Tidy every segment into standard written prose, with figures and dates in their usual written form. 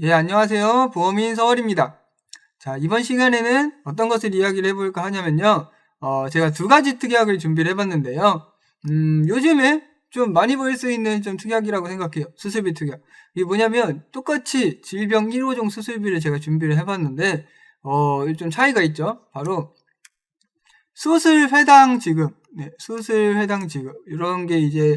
예, 안녕하세요. 보험인 서울입니다. 자, 이번 시간에는 어떤 것을 이야기를 해볼까 하냐면요. 제가 두 가지 특약을 준비를 해봤는데요. 요즘에 좀 많이 보일 수 있는 좀 특약이라고 생각해요. 수술비 특약. 이게 뭐냐면 똑같이 질병 1호종 수술비를 제가 준비를 해봤는데, 좀 차이가 있죠. 바로 수술 회당 지급, 네, 수술 회당 지급. 이런 게 이제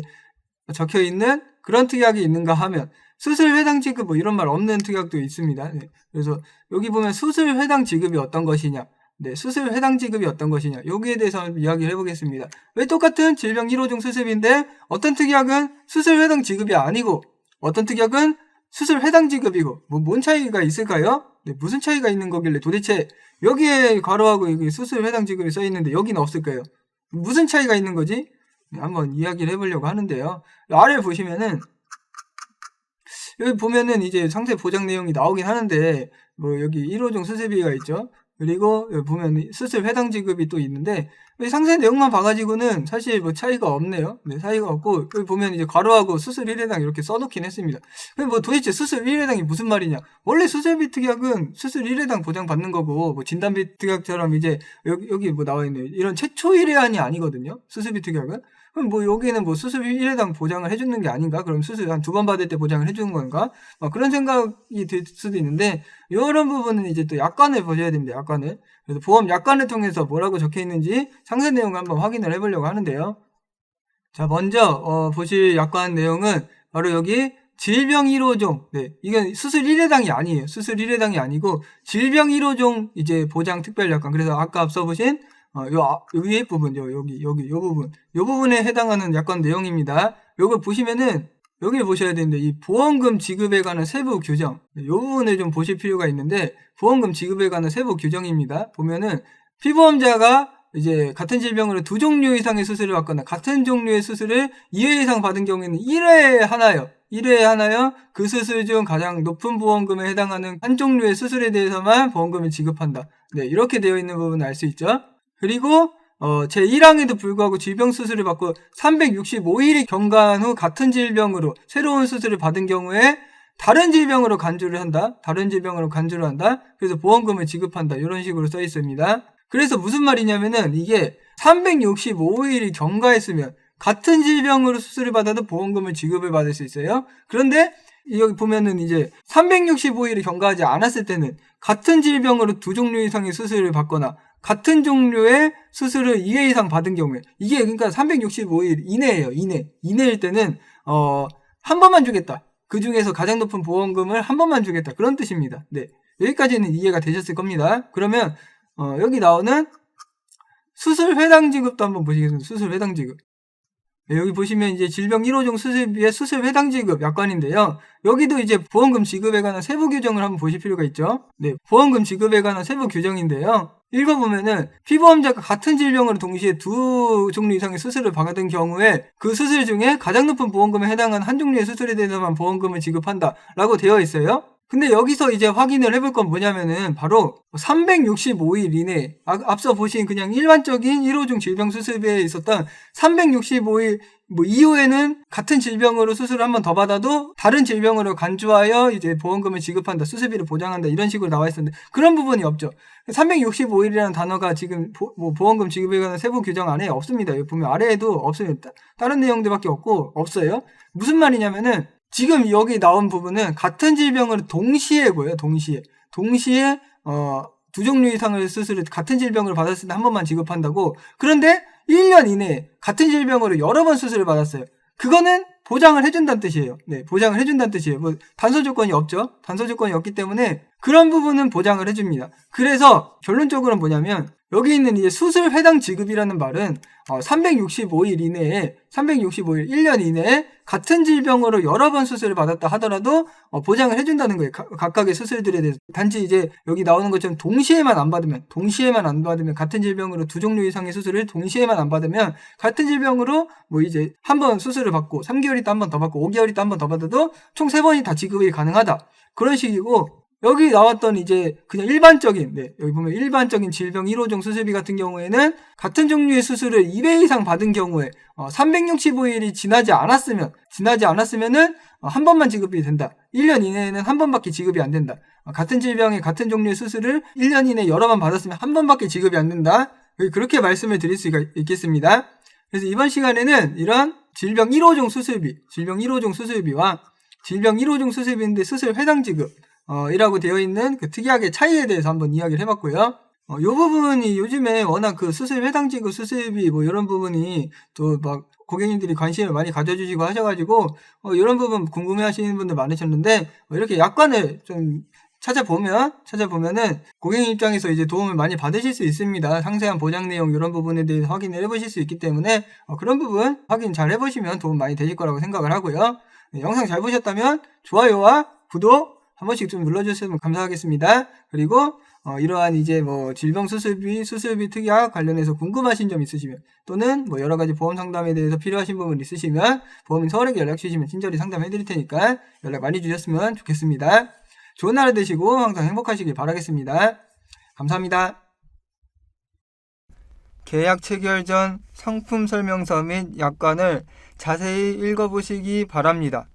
적혀 있는 그런 특약이 있는가 하면 수술 회당 지급 뭐 이런 말 없는 특약도 있습니다. 네. 그래서 여기 보면 수술 회당 지급이 어떤 것이냐, 네, 수술 회당 지급이 어떤 것이냐, 여기에 대해서 이야기를 해보겠습니다. 왜 똑같은 질병 1호종 수술인데 어떤 특약은 수술 회당 지급이 아니고 어떤 특약은 수술 회당 지급이고 뭔 차이가 있을까요? 네, 무슨 차이가 있는 거길래 도대체 여기에 괄호하고 여기 수술 회당 지급이 써 있는데 여기는 없을까요? 무슨 차이가 있는 거지? 네, 한번 이야기를 해보려고 하는데요. 아래 보시면은 여기 보면은 이제 상세 보장 내용이 나오긴 하는데 뭐 여기 1호종 수술비가 있죠. 그리고 여기 보면 수술 회당 지급이 또 있는데 여기 상세 내용만 봐가지고는 사실 뭐 차이가 없네요. 네, 차이가 없고 여기 보면 이제 괄호하고 수술 1회당 이렇게 써놓긴 했습니다. 근데 뭐 도대체 수술 1회당이 무슨 말이냐? 원래 수술비 특약은 수술 1회당 보장 받는 거고 뭐 진단비 특약처럼 이제 여기 뭐 나와 있네요. 이런 최초 1회안이 아니거든요. 수술비 특약은. 그럼 뭐 여기는 뭐 수술 1회당 보장을 해주는 게 아닌가? 그럼 수술 한 2번 받을 때 보장을 해주는 건가? 그런 생각이 들 수도 있는데 이런 부분은 이제 또 약관을 보셔야 됩니다. 약관을. 그래서 보험 약관을 통해서 뭐라고 적혀 있는지 상세 내용을 한번 확인을 해보려고 하는데요. 자, 먼저 보실 약관 내용은 바로 여기 질병 1호종. 네, 이건 수술 1회당이 아니에요. 수술 1회당이 아니고 질병 1호종 이제 보장 특별 약관. 그래서 아까 앞서 보신 요 위에 부분, 요 부분, 요 부분에 해당하는 약관 내용입니다. 요거 보시면은 여기 보셔야 되는데 이 보험금 지급에 관한 세부 규정, 요 부분을 좀 보실 필요가 있는데 보험금 지급에 관한 세부 규정입니다. 보면은 피보험자가 이제 같은 질병으로 2종류 이상의 수술을 받거나 같은 종류의 수술을 2회 이상 받은 경우에는 1회에 하나요. 1회에 하나요. 그 수술 중 가장 높은 보험금에 해당하는 한 종류의 수술에 대해서만 보험금을 지급한다. 네, 이렇게 되어 있는 부분을 알 수 있죠. 그리고 제1항에도 불구하고 질병 수술을 받고 365일이 경과한 후 같은 질병으로 새로운 수술을 받은 경우에 다른 질병으로 간주를 한다. 다른 질병으로 간주를 한다. 그래서 보험금을 지급한다. 이런 식으로 써 있습니다. 그래서 무슨 말이냐면은 이게 365일이 경과했으면 같은 질병으로 수술을 받아도 보험금을 지급을 받을 수 있어요. 그런데 여기 보면은 이제 365일이 경과하지 않았을 때는 같은 질병으로 2종류 이상의 수술을 받거나 같은 종류의 수술을 2회 이상 받은 경우에 이게 그러니까 365일 이내예요. 이내일 때는 한 번만 주겠다. 그 중에서 가장 높은 보험금을 한 번만 주겠다. 그런 뜻입니다. 네, 여기까지는 이해가 되셨을 겁니다. 그러면 여기 나오는 수술 회당 지급도 한번 보시겠습니다. 수술 회당 지급. 네, 여기 보시면 이제 질병 1호종 수술비의 수술 회당 지급 약관인데요. 여기도 이제 보험금 지급에 관한 세부 규정을 한번 보실 필요가 있죠. 네, 보험금 지급에 관한 세부 규정인데요. 읽어보면은 피보험자가 같은 질병으로 동시에 2종류 이상의 수술을 받은 경우에 그 수술 중에 가장 높은 보험금에 해당하는 한 종류의 수술에 대해서만 보험금을 지급한다 라고 되어 있어요. 근데 여기서 이제 확인을 해볼 건 뭐냐면은 바로 365일 이내 앞서 보신 그냥 일반적인 1호종 질병 수술비에 있었던 365일 이후에는 같은 질병으로 수술을 한 번 더 받아도 다른 질병으로 간주하여 이제 보험금을 지급한다, 수술비를 보장한다 이런 식으로 나와 있었는데 그런 부분이 없죠. 365일이라는 단어가 지금 보험금 지급에 관한 세부 규정 안에 없습니다. 여기 보면 아래에도 없습니다. 다른 내용들밖에 없어요. 무슨 말이냐면은 지금 여기 나온 부분은 같은 질병을 동시에고요. 동시에 2종류 이상의 수술을 같은 질병으로 받았을 때 한 번만 지급한다고. 그런데 1년 이내에 같은 질병으로 여러 번 수술을 받았어요. 그거는 보장을 해준다는 뜻이에요. 네, 보장을 해준다는 뜻이에요. 뭐 단서 조건이 없죠. 단서 조건이 없기 때문에 그런 부분은 보장을 해줍니다. 그래서 결론적으로는 뭐냐면 여기 있는 이제 수술 회당 지급이라는 말은 365일 이내에 1년 이내에 같은 질병으로 여러 번 수술을 받았다 하더라도 보장을 해준다는 거예요. 각각의 수술들에 대해서. 단지 이제 여기 나오는 것처럼 동시에만 안 받으면 같은 질병으로 2종류 이상의 수술을 동시에만 안 받으면 같은 질병으로 뭐 이제 한 번 수술을 받고 3개월 있다 한 번 더 받고 5개월 있다 한 번 더 받아도 총 3번이 다 지급이 가능하다. 그런 식이고 여기 나왔던 이제 그냥 일반적인, 네, 여기 보면 일반적인 질병 1호종 수술비 같은 경우에는 같은 종류의 수술을 2회 이상 받은 경우에 365일이 지나지 않았으면은 한 번만 지급이 된다. 1년 이내에는 한 번밖에 지급이 안 된다. 같은 질병의 같은 종류의 수술을 1년 이내 여러 번 받았으면 한 번밖에 지급이 안 된다. 그렇게 말씀을 드릴 수가 있겠습니다. 그래서 이번 시간에는 이런 질병 1호종 수술비와 질병 1호종 수술비인데 수술 회당 지급 이라고 되어 있는 그 특이하게 차이에 대해서 한번 이야기를 해봤고요. 이 부분이 요즘에 워낙 그 수술 회당 지급 수술비 뭐 이런 부분이 또 막 고객님들이 관심을 많이 가져주시고 하셔가지고 이런 부분 궁금해하시는 분들 많으셨는데 이렇게 약관을 좀 찾아보면은 고객님 입장에서 이제 도움을 많이 받으실 수 있습니다. 상세한 보장 내용 이런 부분에 대해서 확인을 해보실 수 있기 때문에 그런 부분 확인 잘 해보시면 도움 많이 되실 거라고 생각을 하고요. 네, 영상 잘 보셨다면 좋아요와 구독 한 번씩 좀 눌러주시면 감사하겠습니다. 그리고 이러한 이제 뭐 질병 수술비 특약 관련해서 궁금하신 점 있으시면 또는 뭐 여러 가지 보험 상담에 대해서 필요하신 부분 있으시면 보험인 서울에게 연락 주시면 친절히 상담해 드릴 테니까 연락 많이 주셨으면 좋겠습니다. 좋은 하루 되시고 항상 행복하시길 바라겠습니다. 감사합니다. 계약 체결 전 상품 설명서 및 약관을 자세히 읽어보시기 바랍니다.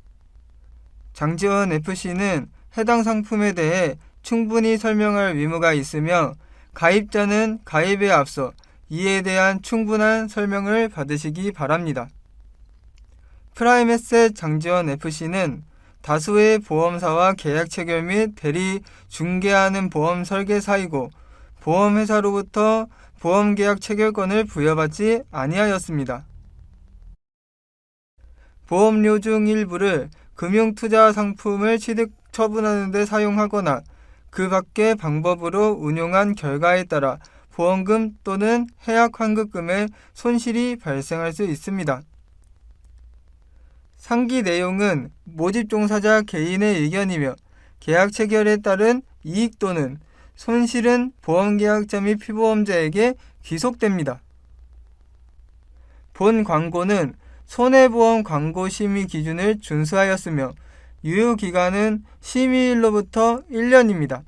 장지원 FC는 해당 상품에 대해 충분히 설명할 의무가 있으며 가입자는 가입에 앞서 이에 대한 충분한 설명을 받으시기 바랍니다. 프라임에셋 장지원 FC는 다수의 보험사와 계약 체결 및 대리 중개하는 보험 설계사이고 보험회사로부터 보험계약 체결권을 부여받지 아니하였습니다. 보험료 중 일부를 금융투자 상품을 취득 처분하는 데 사용하거나 그 밖의 방법으로 운용한 결과에 따라 보험금 또는 해약 환급금의 손실이 발생할 수 있습니다. 상기 내용은 모집 종사자 개인의 의견이며 계약 체결에 따른 이익 또는 손실은 보험계약자 및 피보험자에게 귀속됩니다. 본 광고는 손해보험 광고 심의 기준을 준수하였으며 유효기간은 심의일로부터 1년입니다.